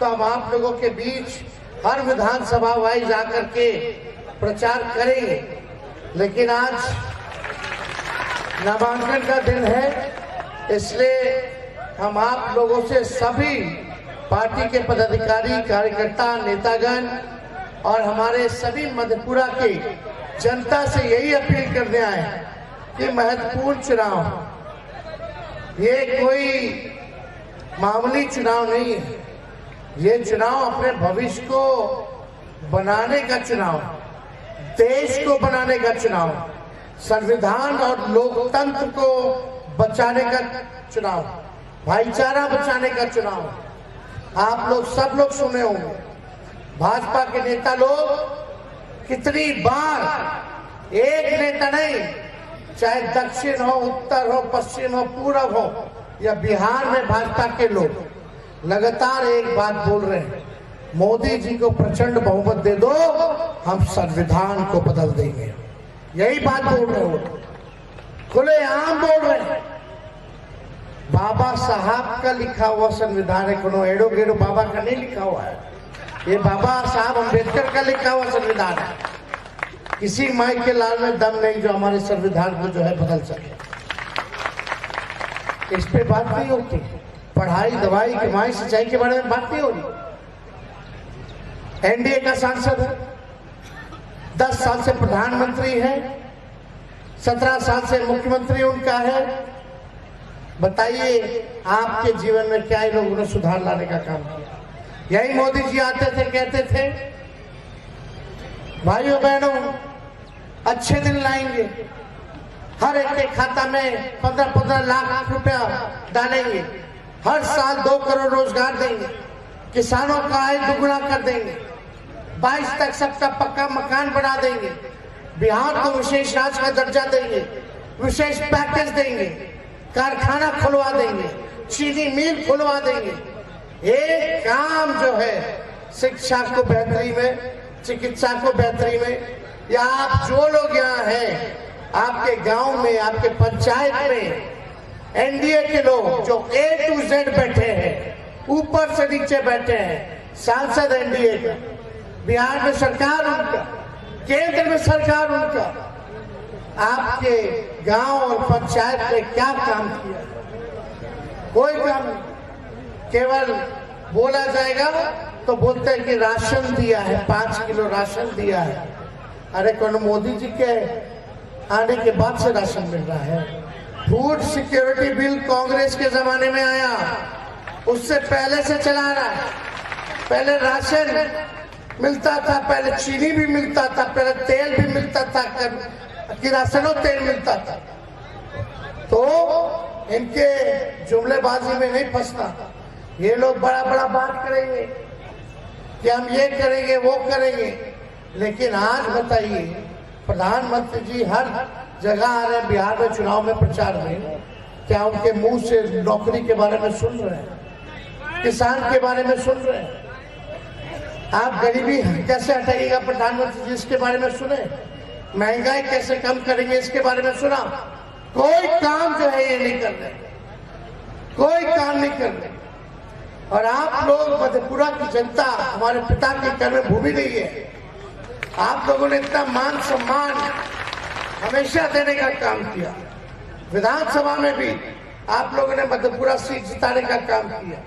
तो हम आप लोगों के बीच हर विधानसभा वाइज आकर के प्रचार करेंगे, लेकिन आज नामांकन का दिन है, इसलिए हम आप लोगों से सभी पार्टी के पदाधिकारी, कार्यकर्ता, नेतागण और हमारे सभी मधेपुरा के जनता से यही अपील करने आए कि महत्वपूर्ण चुनाव, ये कोई मामूली चुनाव नहीं है। ये चुनाव अपने भविष्य को बनाने का चुनाव, देश को बनाने का चुनाव, संविधान और लोकतंत्र को बचाने का चुनाव, भाईचारा बचाने का चुनाव। आप लोग सब लोग सुने होंगे भाजपा के नेता लोग कितनी बार, एक नेता नहीं, चाहे दक्षिण हो, उत्तर हो, पश्चिम हो, पूरब हो या बिहार में भाजपा के लोग लगातार एक बात बोल रहे हैं, मोदी जी को प्रचंड बहुमत दे दो, हम संविधान को बदल देंगे। यही बात बोल रहे हो, खुलेआम बोल रहे हैं। बाबा साहब का लिखा हुआ संविधान है, कोनो एड़ो गेड़ो बाबा का नहीं लिखा हुआ है, ये बाबा साहब अम्बेडकर का लिखा हुआ संविधान है। किसी माई के लाल में दम नहीं जो हमारे संविधान को जो है बदल सके। इस पे बात नहीं होती, पढ़ाई, दवाई, कमाई, सिंचाई के बारे में बात नहीं हो रही। एनडीए का सांसद है, 10 साल से प्रधानमंत्री है, 17 साल से मुख्यमंत्री उनका है। बताइए आपके जीवन में क्या लोगों ने सुधार लाने का काम किया? यही मोदी जी आते थे, कहते थे भाइयों बहनों अच्छे दिन लाएंगे, हर एक के खाता में 15-15 लाख रुपया डालेंगे, हर साल 2 करोड़ रोजगार देंगे, किसानों का आय दुगुना कर देंगे, 22 तक सबका पक्का मकान बना देंगे, बिहार को विशेष राज्य का दर्जा देंगे, विशेष पैकेज देंगे, कारखाना खुलवा देंगे, चीनी मिल खुलवा देंगे। एक काम जो है शिक्षा को बेहतरी में, चिकित्सा को बेहतरी में, या आप जो लोग यहाँ हैं आपके गांव में, आपके पंचायत में एनडीए के लोग जो A to Z बैठे हैं, ऊपर से नीचे बैठे हैं, सांसद एनडीए का, बिहार में सरकार उनका, केंद्र में सरकार उनका, आपके गांव और पंचायत में क्या काम किया? कोई काम नहीं। केवल बोला जाएगा तो बोलते हैं कि राशन दिया है, 5 किलो राशन दिया है। अरे कौन मोदी जी के आने के बाद से राशन मिल रहा है? फूड सिक्योरिटी बिल कांग्रेस के जमाने में आया, उससे पहले से चला रहा है। पहले राशन मिलता था, पहले चीनी भी मिलता था, पहले तेल भी मिलता था, किरासनो तेल मिलता था। तो इनके जुमलेबाजी में नहीं फंसना। ये लोग बड़ा बड़ा बात करेंगे कि हम ये करेंगे वो करेंगे, लेकिन आज बताइए प्रधानमंत्री जी हर जगह आ रहे हैं, बिहार में चुनाव में प्रचार में, क्या उनके मुंह से नौकरी के बारे में सुन रहे हैं, किसान के बारे में सुन रहे हैं? आप गरीबी कैसे हटाइएगा प्रधानमंत्री जी इसके बारे में सुने? महंगाई कैसे कम करेंगे इसके बारे में सुना? कोई काम जो है ये नहीं कर रहे, कोई काम नहीं कर रहे। और आप लोग मधेपुरा की जनता हमारे पिता की कर्म भूमि नहीं है, आप लोगों ने इतना मान सम्मान हमेशा देने का काम किया। विधानसभा में भी आप लोगों ने मधेपुरा सीट जिताने का काम किया,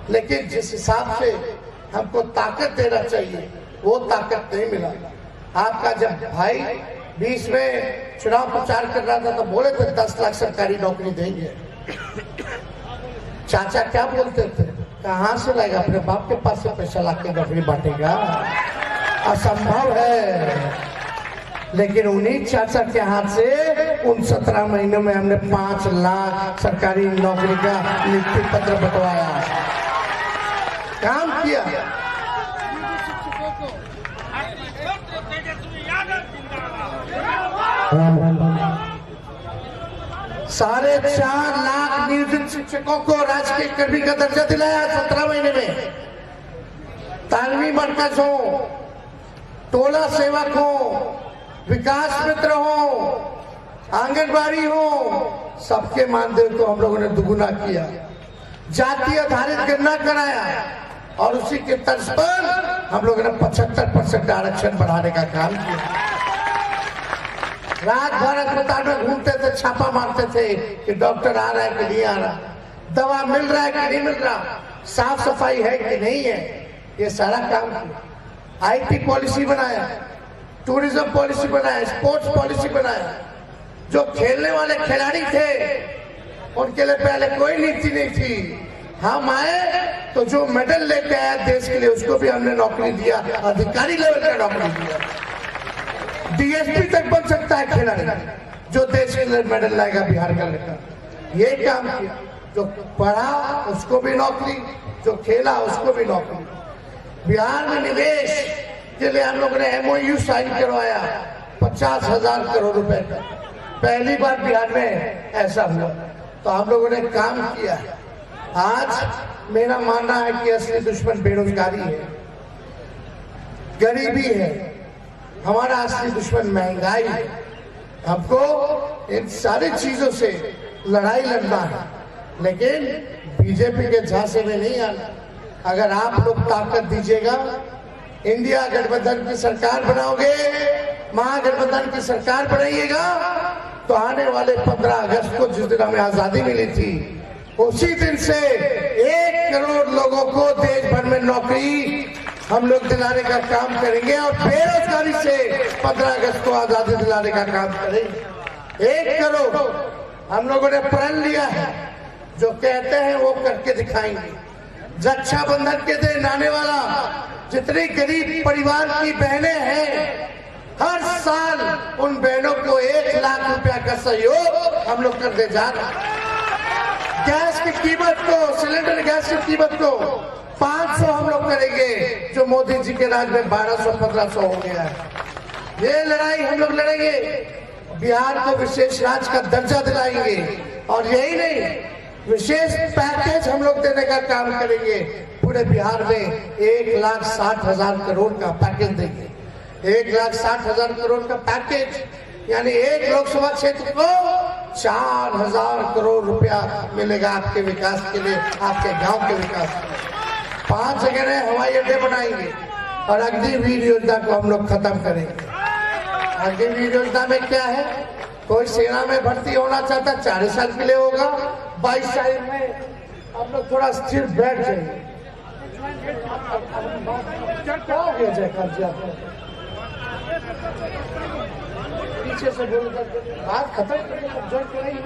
लेकिन जिस हिसाब से हमको ताकत देना चाहिए वो ताकत नहीं मिला। आपका जब भाई 20 में चुनाव प्रचार कर रहा था तो बोले थे 10 लाख सरकारी नौकरी देंगे। चाचा क्या बोलते थे, कहां से लाएगा, अपने बाप के पास से पैसा लाके नौकरी बांटेगा? असंभव है। लेकिन उन्हीं चाचा के हाथ से उन 17 महीनों में हमने 5 लाख सरकारी नौकरी का नियुक्ति पत्र बंटवाया, काम किया। साढ़े 4 लाख नियोजित शिक्षकों को राजकीय कर्मी का दर्जा दिलाया 17 महीने में। तालमी मरकज हो, टोला सेवक हो, विकास मित्र हो, आंगनबाड़ी हो, सबके मानदेय को हम लोगों ने दुगुना किया। जाति आधारित गणना कराया, और उसी के तर्ज पर हम लोगों ने 75% आरक्षण बढ़ाने का काम किया। रात भर अस्पताल में घूमते थे, छापा मारते थे कि डॉक्टर आ रहा है कि नहीं आ रहा, दवा मिल रहा है कि नहीं मिल रहा, साफ सफाई है कि नहीं है, ये सारा काम किया। आईटी पॉलिसी बनाया, टूरिज्म पॉलिसी बनाया, स्पोर्ट्स पॉलिसी बनाया। जो खेलने वाले खिलाड़ी थे उनके लिए पहले कोई नीति नहीं थी। हम आए तो जो मेडल लेके आया देश के लिए उसको भी हमने नौकरी दिया, अधिकारी लेवल का नौकरी दिया। डीएसपी तक बन सकता है खिलाड़ी जो देश के लिए मेडल लाएगा बिहार का लड़का। ये काम किया। जो पढ़ा उसको भी नौकरी, जो खेला उसको भी नौकरी। बिहार में निवेश के लिए हम लोगों ने MOU साइन करवाया 50,000 करोड़ रुपए का। पहली बार बिहार में ऐसा हुआ, तो हम लोगों ने काम किया है। आज मेरा मानना है कि असली दुश्मन बेरोजगारी है, गरीबी है। हमारा असली दुश्मन महंगाई है। हमको इन सारी चीजों से लड़ाई लड़ना है, लेकिन बीजेपी के झांसे में नहीं आना। अगर आप लोग ताकत दीजिएगा, इंडिया गठबंधन की सरकार बनाओगे, महागठबंधन की सरकार बनाइएगा, तो आने वाले 15 अगस्त को जिस दिन हमें आजादी मिली थी, उसी दिन से 1 करोड़ लोगों को देश भर में नौकरी हम लोग दिलाने का काम करेंगे और बेरोजगारी से 15 अगस्त को आजादी दिलाने का काम करेंगे। 1 करोड़ हम लोगों ने प्रण लिया है, जो कहते हैं वो करके दिखाएंगे। रक्षाबंधन के दिन आने वाला जितनी गरीब परिवार की बहनें हैं, हर साल उन बहनों को 1 लाख रुपया का सहयोग हम लोग करने जा रहे हैं। गैस की कीमत को, सिलेंडर गैस की कीमत को 500 हम लोग करेंगे, जो मोदी जी के राज में 1200-1500 हो गया है। ये लड़ाई हम लोग लड़ेंगे। बिहार को विशेष राज्य का दर्जा दिलाएंगे, और यही नहीं, विशेष पैकेज हम लोग देने का काम करेंगे। पूरे बिहार में 1,60,000 करोड़ का पैकेज देंगे। 1,60,000 करोड़ का पैकेज यानी एक लोकसभा क्षेत्र को 4,000 करोड़ रुपया मिलेगा आपके विकास के लिए, आपके गांव के विकास के लिए। 5 जगह हवाई अड्डे बनाएंगे और अग्निवीर योजना को हम लोग खत्म करेंगे। अग्निवीर योजना में क्या है, कोई सेना में भर्ती होना चाहता है 40 साल के लिए होगा, 22 साल में हम लोग थोड़ा स्थिर बैठ जाएंगे। क्या हो गया जयकर जी, आपको पीछे से बोल बात खत्म करेंगे।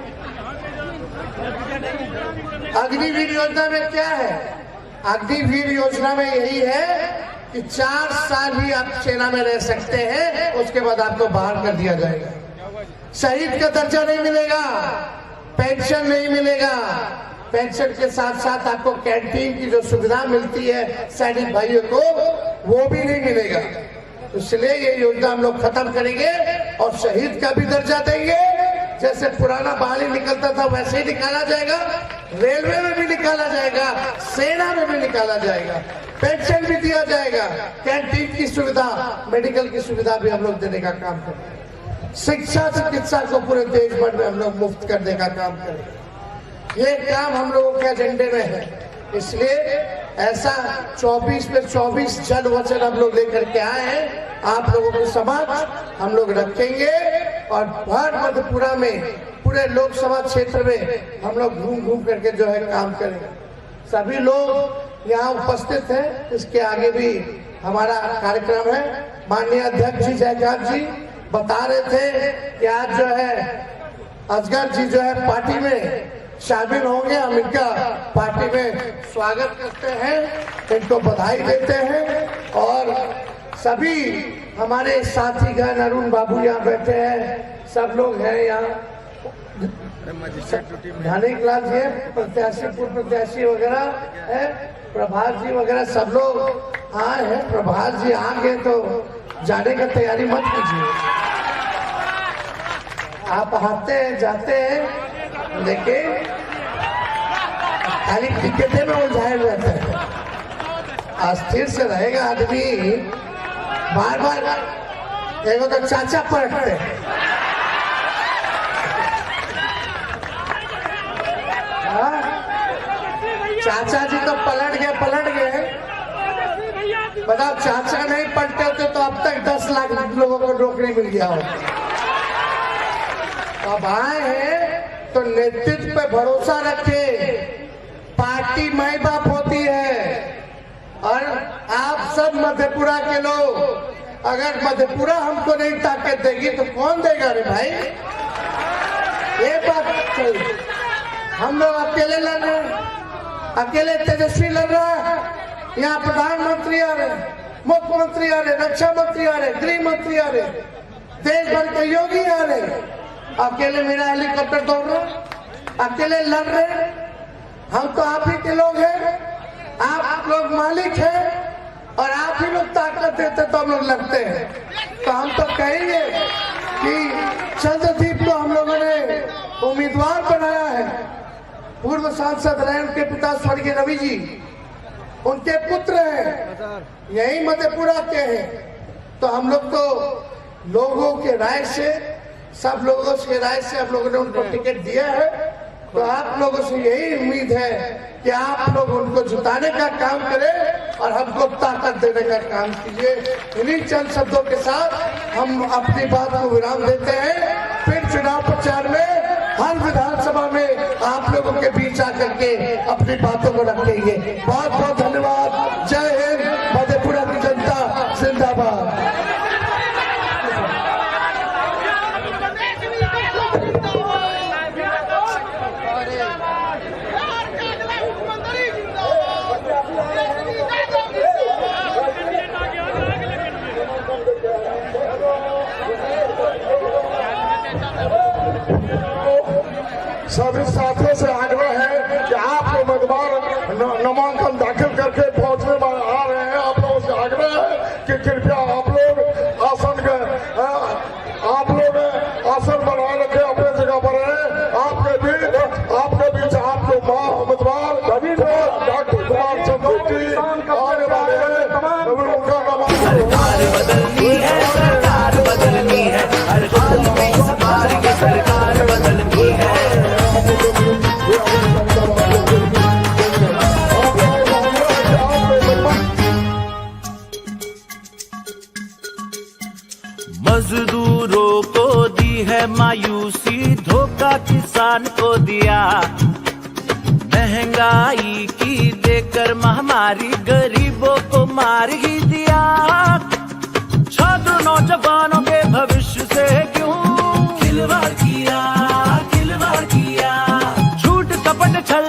अग्निवीर योजना में क्या है, अग्निवीर योजना में यही है कि 4 साल ही आप सेना में रह सकते हैं, उसके बाद आपको बाहर कर दिया जाएगा। शहीद का दर्जा नहीं मिलेगा, पेंशन नहीं मिलेगा, पेंशन के साथ साथ आपको कैंटीन की जो सुविधा मिलती है सैनिक भाइयों को, वो भी नहीं मिलेगा। इसलिए ये योजना हम लोग खत्म करेंगे और शहीद का भी दर्जा देंगे। जैसे पुराना बहाली निकलता था वैसे ही निकाला जाएगा, रेलवे में भी निकाला जाएगा, सेना में भी निकाला जाएगा, पेंशन भी दिया जाएगा, कैंटीन की सुविधा, मेडिकल की सुविधा भी हम लोग देने का काम करेंगे। शिक्षा चिकित्सा को पूरे देश भर में हम लोग मुफ्त करने का काम करेंगे। ये काम हम लोगों के एजेंडे में है। इसलिए ऐसा 24 पे 24 जन वचन हम लोग लेकर के आए हैं, आप लोगों के समक्ष हम लोग रखेंगे और भर मधेपुरा में, पूरे लोकसभा क्षेत्र में हम लोग घूम घूम करके जो है काम करेंगे। सभी लोग यहाँ उपस्थित हैं। इसके आगे भी हमारा कार्यक्रम है। माननीय अध्यक्ष जी जयकांत जी बता रहे थे कि आज जो है असगर जी जो है पार्टी में शामिल होंगे। हम इनका पार्टी में स्वागत करते हैं, इनको बधाई देते हैं। और सभी हमारे साथीगण, अरुण बाबू यहाँ बैठे हैं, सब लोग हैं यहाँ, ढानिक लाल जी प्रत्याशी, पूर्व प्रत्याशी वगैरह है, प्रभात जी वगैरह सब लोग आए हैं। प्रभात जी आ गए तो जाने का तैयारी मत कीजिए, आप आते हैं जाते हैं, लेकिन खाली टिकटे में उलझाए रहते हैं। अस्थिर से रहेगा आदमी, बार बार एगो तो चाचा पलटते हैं, चाचा जी तो पलट गए, बताओ, चाचा नहीं पलटे होते तो अब तक 10 लाख लोगों को नौकरी मिल गया होता। अब आए हैं तो नेतृत्व पे भरोसा रखे। पार्टी माई बाप होती है और आप सब मधेपुरा के लोग, अगर मधेपुरा हमको नहीं ताकत देगी तो कौन देगा रे भाई? ये बात सही। हम लोग अकेले लड़ रहे हैं, अकेले तेजस्वी लड़ रहा है। यहाँ प्रधानमंत्री आ रहे, मुख्यमंत्री आ रहे, रक्षा मंत्री आ रहे, गृह मंत्री आ रहे, देश भर के योगी आ रहे। अकेले मेरा हेलीकॉप्टर दौड़ रहा, अकेले लड़ रहे। हम तो आप ही के लोग हैं, आप लोग मालिक हैं और आप ही लोग ताकत देते तो हम लोग लड़ते हैं। तो हम तो कहेंगे कि चंद्रदीप को हम लोगों ने उम्मीदवार बनाया है। पूर्व सांसद रहे उनके पिता स्वर्गीय रवि जी, उनके पुत्र हैं, यही मधेपुरा के हैं। तो हम लोग तो लोगों के राय से, सब लोगों के राय से हम लोगों ने उनको टिकट दिया है। तो आप लोगों से यही उम्मीद है कि आप लोग उनको जिताने का काम करें और हमको ताकत देने का काम कीजिए। इन्हीं चंद शब्दों के साथ हम अपनी बात को विराम देते हैं। फिर चुनाव प्रचार में हर विधानसभा में आप लोगों के बीच आकर के अपनी बातों को रखेंगे। बहुत बहुत धन्यवाद। जय हिंद, मधेपुरा की जनता जिंदाबाद। सभी साथियों से आग्रह है कि आप लोग उम्मीदवार नामांकन दाखिल करके पहुंचने में आ रहे हैं। आप लोगों से आग्रह है कि कृपया आप लोग आसन बनाए रखे, अपने जगह पर रहे। आपके बीच आप लोग उम्मीदवार डॉक्टर कुमार चंद्र आने वाले हैं। उनका नामांकन सरकार बदलनी है, सरकार बदलनी है, हर हाल में सरकार की सरकार बदलनी है। मजदूरों को दी है मायूसी, धोखा किसान को दिया। महंगाई की देकर महामारी गरीबों को मार ही दिया। छात्र नौजवानों के भविष्य से क्यों खिलवाड़ किया, खिलवाड़ किया। झूठ कपट छल